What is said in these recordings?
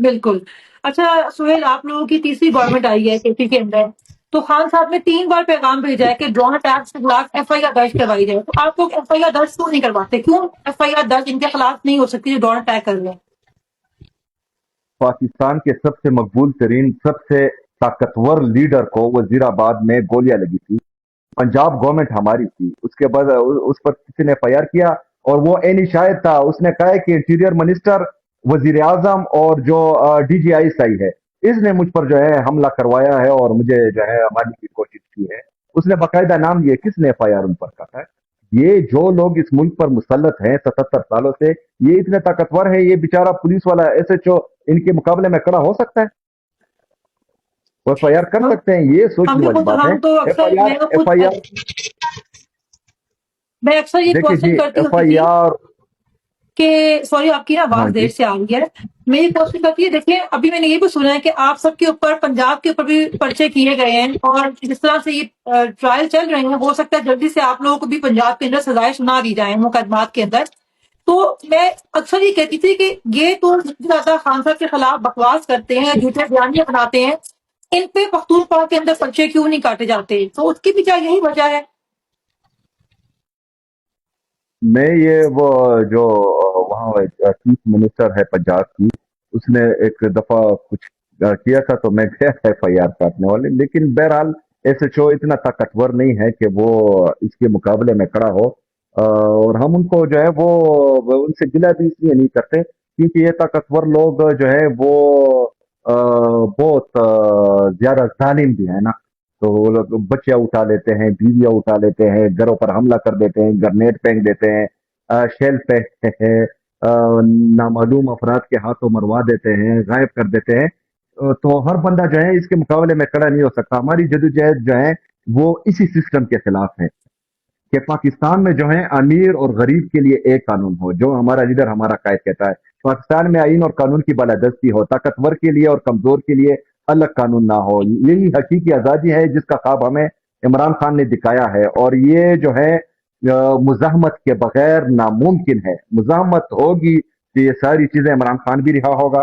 बिल्कुल। अच्छा सुहेल, आप लोगों की तीसरी गवर्नमेंट आई है केपी के अंदर, तो खान साहब ने 3 बार पैगाम भेजा है कि ड्रोन अटैक्स के खिलाफ एफआईआर दर्ज करवाई जाए। तो आप लोग एफआईआर दर्ज क्यों नहीं करवाते? क्यों एफआईआर दर्ज इनके खिलाफ नहीं हो सकती जो ड्रोन अटैक कर रहे हैं? पाकिस्तान के सबसे मकबूल तरीन, सबसे ताकतवर लीडर को वजीराबाद में गोलियां लगी थी। पंजाब गवर्नमेंट हमारी थी, उसके बाद उस पर किसी ने एफआईआर किया, और वो एनी शायद था, उसने कहा है कि इंटीरियर मिनिस्टर, वजीर आजम और जो डीजीआईएसआई है, इसने मुझ पर जो है हमला करवाया है और मुझे जो है मारने की कोशिश की है। उसने बाकायदा नाम लिए, किसने एफआईआर उन पर कहा है? ये जो लोग इस मुल्क पर मुसल्लत हैं 77 सालों से, ये इतने ताकतवर है, ये बेचारा पुलिस वाला एसएचओ इनके मुकाबले में खड़ा हो सकता है? वो एफआईआर कर हम सकते हैं? ये हम सोचने भी वाली खुद बात है। हम तो अक्सर एफआईआर एफआईआर मैं अक्सर ये देखिए जी, क्वेश्चन करती होती थी एफआईआर। कि सॉरी, आपकी ना हाँ आवाज देर जी। से आ रही है। मेरी कोशिश करती है, देखिए अभी मैंने ये भी सुना है कि आप सबके ऊपर, पंजाब के ऊपर भी पर्चे किए गए हैं, और जिस तरह से ये ट्रायल चल रहे हैं, हो सकता है जल्दी से आप लोगों को भी पंजाब के अंदर सजाएं सुना दी जाए मुकदमात के अंदर। तो मैं अक्सर ये कहती थी कि ये तो जितनी ज्यादा खान साहब के खिलाफ बकवास करते हैं, झूठे बयानियां बनाते हैं, इन पे पख्तूनख्वा के अंदर पर्चे क्यों नहीं काटे जाते? तो उसकी भी क्या यही वजह है? मैं ये वो जो वहाँ चीफ मिनिस्टर है पंजाब की, उसने एक दफा कुछ किया था, तो मैं गया एफआईआर काटने वाले, लेकिन बहरहाल एसएचओ इतना ताकतवर नहीं है कि वो इसके मुकाबले में खड़ा हो। और हम उनको जो है वो उनसे गिला भी इसलिए नहीं करते क्योंकि ये ताकतवर लोग जो है वो बहुत ज्यादा जालिम भी है ना। तो वो लोग बच्चियां उठा लेते हैं, बीवियां उठा लेते हैं, घरों पर हमला कर देते हैं, ग्रेनेड फेंक देते हैं, शेल फेंकते हैं, नामालूम अफराद के हाथों मरवा देते हैं, गायब कर देते हैं। तो हर बंदा जो है इसके मुकाबले में खड़ा नहीं हो सकता। हमारी जदोजहद जो है वो इसी सिस्टम के खिलाफ है कि पाकिस्तान में जो है अमीर और गरीब के लिए एक कानून हो, जो हमारा लीडर, हमारा कायद कहता है। पाकिस्तान में आइन और कानून की बालादस्ती हो, ताकतवर के लिए और कमजोर के लिए अलग कानून ना हो। यही हकीकी आजादी है जिसका ख्वाब हमें इमरान खान ने दिखाया है, और ये जो है मुजाहमत के बगैर नामुमकिन है। मुजाहमत होगी तो ये सारी चीजें, इमरान खान भी रिहा होगा,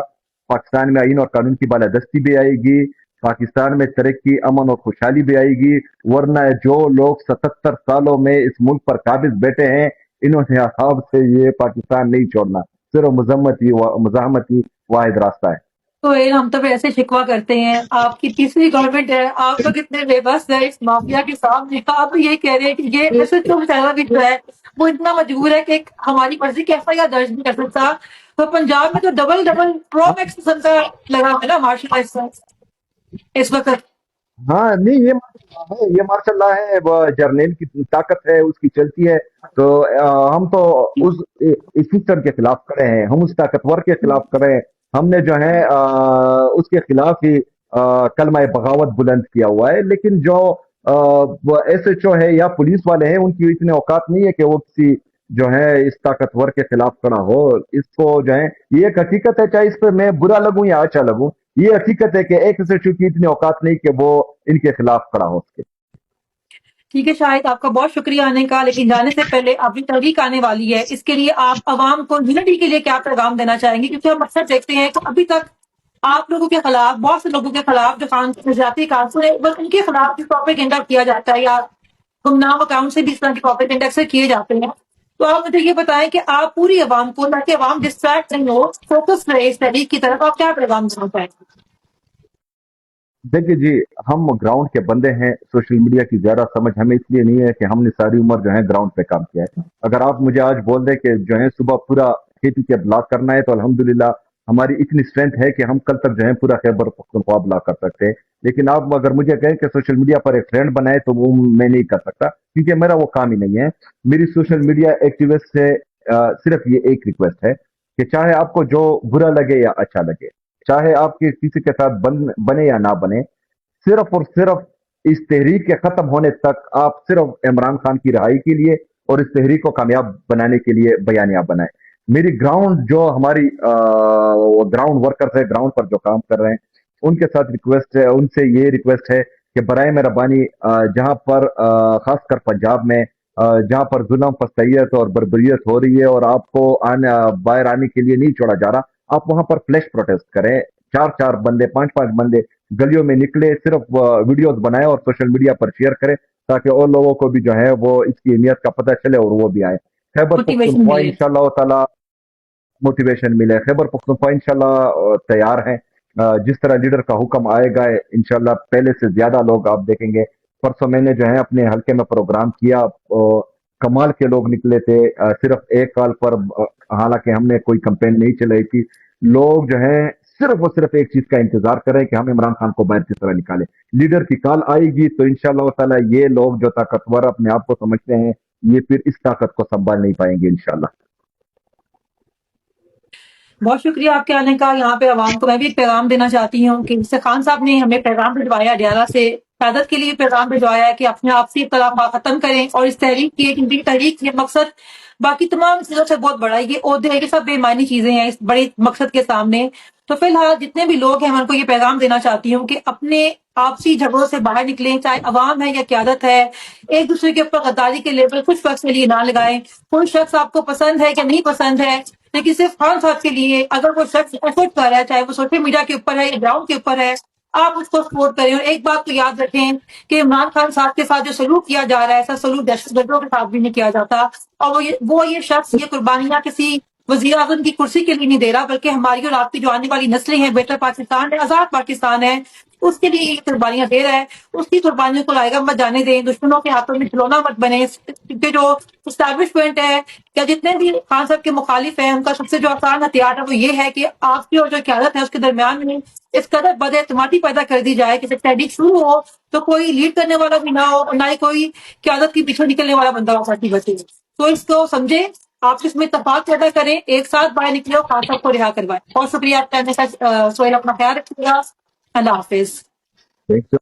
पाकिस्तान में आइन और कानून की बालादस्ती भी आएगी, पाकिस्तान में तरक्की, अमन और खुशहाली भी आएगी। वरना जो लोग 77 सालों में इस मुल्क पर काबिज बैठे हैं, इन्होंने अब से ये पाकिस्तान नहीं छोड़ना। सिर्फ मुजाहमत ही वाहिद रास्ता है। तो ये हम तो ऐसे शिकवा करते हैं, आपकी तीसरी गवर्नमेंट है, आप लोग इतने बेबस है इस माफिया के सामने, आप ये कह रहे हैं कि ये ऐसे तो बेचारा भी जो है वो इतना मजबूर है कि हमारी मर्जी की एफआईआर दर्ज नहीं कर सकता। तो पंजाब में तो डबल डबल प्रो मैक्स किस्म का लगा है ना मार्शल इस वक्त। हाँ नहीं, ये माशाल्लाह है, वो जर्नेल की ताकत है, उसकी चलती है। तो हम तो उस इस सिस्टम के खिलाफ खड़े हैं, हम उस ताकतवर के खिलाफ खड़े हैं। हमने जो है उसके खिलाफ ही कलमा बगावत बुलंद किया हुआ है। लेकिन जो एसएचओ है या पुलिस वाले हैं, उनकी इतने औकात नहीं है कि वो किसी जो है इस ताकतवर के खिलाफ खड़ा हो। इसको जो है, ये एक हकीकत है, चाहे इस पर मैं बुरा लगूं या अच्छा लगूं, ये हकीकत है कि एक एसएचओ की इतनी औकात नहीं कि वो इनके खिलाफ खड़ा हो सके। ठीक है शाहिद, आपका बहुत शुक्रिया आने का, लेकिन जाने से पहले अभी तहरीक आने वाली है, इसके लिए आप आवाम को यूनिटी के लिए क्या पैगाम देना चाहेंगे? क्योंकि हम अक्सर देखते हैं कि अभी तक आप लोगों के खिलाफ, बहुत से लोगों के खिलाफ जो खान जाति कानून है, बस उनके खिलाफ भी प्रोपेगेंडा किया जाता है, या गुमनाम अकाउंट से भी इस तरह के प्रोपेगेंडा अक्सर किए जाते हैं। तो आप मुझे ये बताएं कि आप पूरी आवाम को, ताकि आवाम डिस्ट्रैक्ट नहीं हो, फोकस रहे इस तहरीक की तरफ, आप क्या पैगाम देना चाहेंगे? देखिए जी, हम ग्राउंड के बंदे हैं, सोशल मीडिया की ज्यादा समझ हमें इसलिए नहीं है कि हमने सारी उम्र जो है ग्राउंड पे काम किया है। अगर आप मुझे आज बोल दें कि जो है सुबह पूरा खेती के ब्लॉक करना है, तो अल्हम्दुलिल्लाह हमारी इतनी स्ट्रेंथ है कि हम कल तक जो है पूरा खैबर पख्तूनख्वा ब्लॉक कर सकते हैं। लेकिन आप अगर मुझे कहें कि सोशल मीडिया पर एक ट्रेंड बनाए, तो वो मैं नहीं कर सकता, क्योंकि मेरा वो काम ही नहीं है। मेरी सोशल मीडिया एक्टिविस्ट से सिर्फ ये एक रिक्वेस्ट है कि चाहे आपको जो बुरा लगे या अच्छा लगे, चाहे आपके किसी के साथ बने या ना बने, सिर्फ और सिर्फ इस तहरीक के खत्म होने तक आप सिर्फ इमरान खान की रिहाई के लिए और इस तहरीक को कामयाब बनाने के लिए बयानियां बनाएं। मेरी ग्राउंड, जो हमारी ग्राउंड वर्कर्स है, ग्राउंड पर जो काम कर रहे हैं, उनके साथ रिक्वेस्ट है, उनसे ये रिक्वेस्ट है कि बराए मेहरबानी, जहां पर खासकर पंजाब में जहां पर जुल्म, फस्तैयत और बर्बरियत हो रही है और आपको बाहर आने के लिए नहीं छोड़ा जा रहा, آپ وہاں پر فلیش پروٹیسٹ کریں, 4 بندے 5 بندے گلیوں میں نکلے, صرف ویڈیوز بنائے اور سوشل میڈیا پر شیئر کریں تاکہ اور لوگوں کو بھی جو ہے وہ اس کی اہمیت کا پتہ چلے اور وہ بھی آئے. خیبر موٹیویشن پختونخوا ملے. انشاءاللہ تعالی موٹیویشن ملے. خیبر پختونخوا انشاءاللہ تیار ہیں, جس طرح لیڈر کا حکم آئے گا انشاءاللہ پہلے سے زیادہ لوگ آپ دیکھیں گے. پرسوں میں نے جو ہے اپنے حلقے میں پروگرام کیا, کمال کے لوگ نکلے تھے, صرف ایک کال پر, حالانکہ ہم نے کوئی کمپین نہیں چلائی تھی. لوگ جو ہیں صرف اور صرف ایک چیز کا انتظار کر رہے ہیں کہ ہم عمران خان کو باہر کس طرح نکالیں. لیڈر کی کال آئے گی تو انشاءاللہ تعالی یہ لوگ جو طاقتور اپنے آپ کو سمجھتے ہیں یہ پھر اس طاقت کو سنبھال نہیں پائیں گے انشاءاللہ. بہت شکریہ آپ کے آنے کا. یہاں پہ عوام کو میں بھی ایک پیغام دینا چاہتی ہوں کہ جیسے خان صاحب نے ہمیں پیغام بھجوایا اڈیالہ سے, قیادت کے لیے پیغام بھجوایا ہے کہ اپنے آپسی اختلافات ختم کریں اور اس تحریک کی ایک تحریک یہ مقصد باقی تمام چیزوں سے بہت بڑا ہے. یہ عہدے ہیں, یہ سب بے معنی چیزیں ہیں اس بڑے مقصد کے سامنے. تو فی الحال جتنے بھی لوگ ہیں میں ان کو یہ پیغام دینا چاہتی ہوں کہ اپنے آپسی جھگڑوں سے باہر نکلیں, چاہے عوام ہے یا قیادت ہے. ایک دوسرے کے اوپر غداری کے لیبل کچھ وقت کے لیے نہ لگائیں. کوئی شخص آپ کو پسند ہے کہ نہیں پسند ہے, لیکن صرف خان صاحب کے لیے اگر کوئی شخص ایفرٹ کر رہا ہے, چاہے وہ سوشل میڈیا کے اوپر ہے یا گراؤنڈ کے اوپر ہے, آپ اس کو سپورٹ کریں. اور ایک بات تو یاد رکھیں کہ عمران خان صاحب کے ساتھ جو سلوک کیا جا رہا ہے, ایسا سلوک دہشت گردوں کے ساتھ بھی نہیں کیا جاتا. اور وہ یہ شخص یہ قربانیاں کسی وزیر اعظم کی کرسی کے لیے نہیں دے رہا, بلکہ ہماری اور آپ کی جو آنے والی نسلیں ہیں, بیٹر پاکستان ہے, آزاد پاکستان ہے, اس کے لیے یہ قربانیاں دے رہا ہے. اس کی قربانیوں کو لائے گا مت جانے دیں, دشمنوں کے ہاتھوں میں کھلونا مت بنے. کیونکہ جو اسٹیبلشمنٹ ہے یا جتنے بھی خان صاحب کے مخالف ہیں, ان کا سب سے جو آسان ہتھیار ہے وہ یہ ہے کہ آپ کی اور جو قیادت ہے اس کے درمیان میں اس قدر بد اعتمادی پیدا کر دی جائے کہ جب تحریک شروع ہو تو کوئی لیڈ کرنے والا بھی نہ ہو, اور نہ ہی کوئی قیادت کے پیچھے نکلنے والا بندہ پارٹی بچے. تو اس کو سمجھے, آپ اس میں اتفاق پیدا کریں, ایک ساتھ باہر نکلے اور خان صاحب کو رہا کروائیں. بہت شکریہ آپ کا. سہیل اپنا خیال رکھیے گا. اللہ حافظ. Thank you.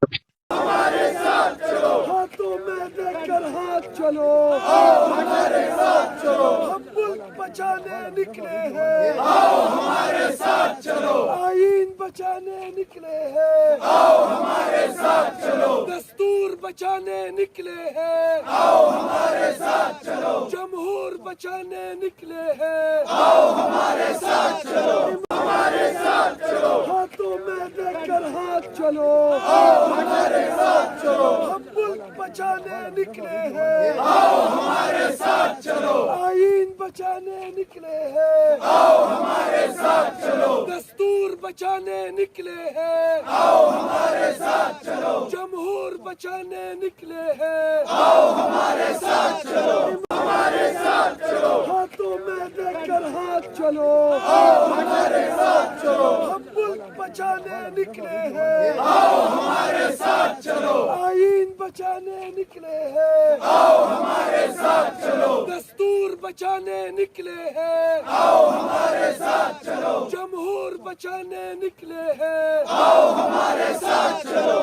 ہمارے ساتھ چلو, ہاتھوں میں دے کر ہاتھ چلو, آؤ ہمارے ساتھ چلو, ہم ملک بچانے نکلے ہیں, آؤ ہمارے ساتھ چلو, آئین بچانے نکلے ہیں, آؤ ہمارے ساتھ چلو, دستور بچانے نکلے ہیں, آؤ ہمارے ساتھ چلو, جمہور بچانے نکلے ہیں, آؤ ہمارے ساتھ چلو, ہمارے ساتھ چلو, ہاتھوں میں دے کر ہاتھ چلو, آؤ ہمارے ساتھ چلو, ہم ملک بچانے نکلے ہیں, آؤ ہمارے ساتھ چلو, آئین بچانے نکلے ہیں, آؤ ہمارے ساتھ چلو, دستور بچانے نکلے ہیں, آؤ ہمارے ساتھ چلو, جمہور بچانے نکلے ہیں, آؤ ہمارے ساتھ چلو, ہمارے ساتھ چلو, ہاتھوں میں دے کر ہاتھ چلو, آؤ ہمارے ساتھ چلو, ہم ملک بچانے نکلے ہیں, آؤ ہمارے ساتھ چلو, آئین بچانے نکلے ہیں, آؤ ہمارے ساتھ چلو, دستور بچانے نکلے ہیں, آؤ ہمارے ساتھ چلو, جمہور بچانے نکلے ہیں, آؤ ہمارے ساتھ چلو.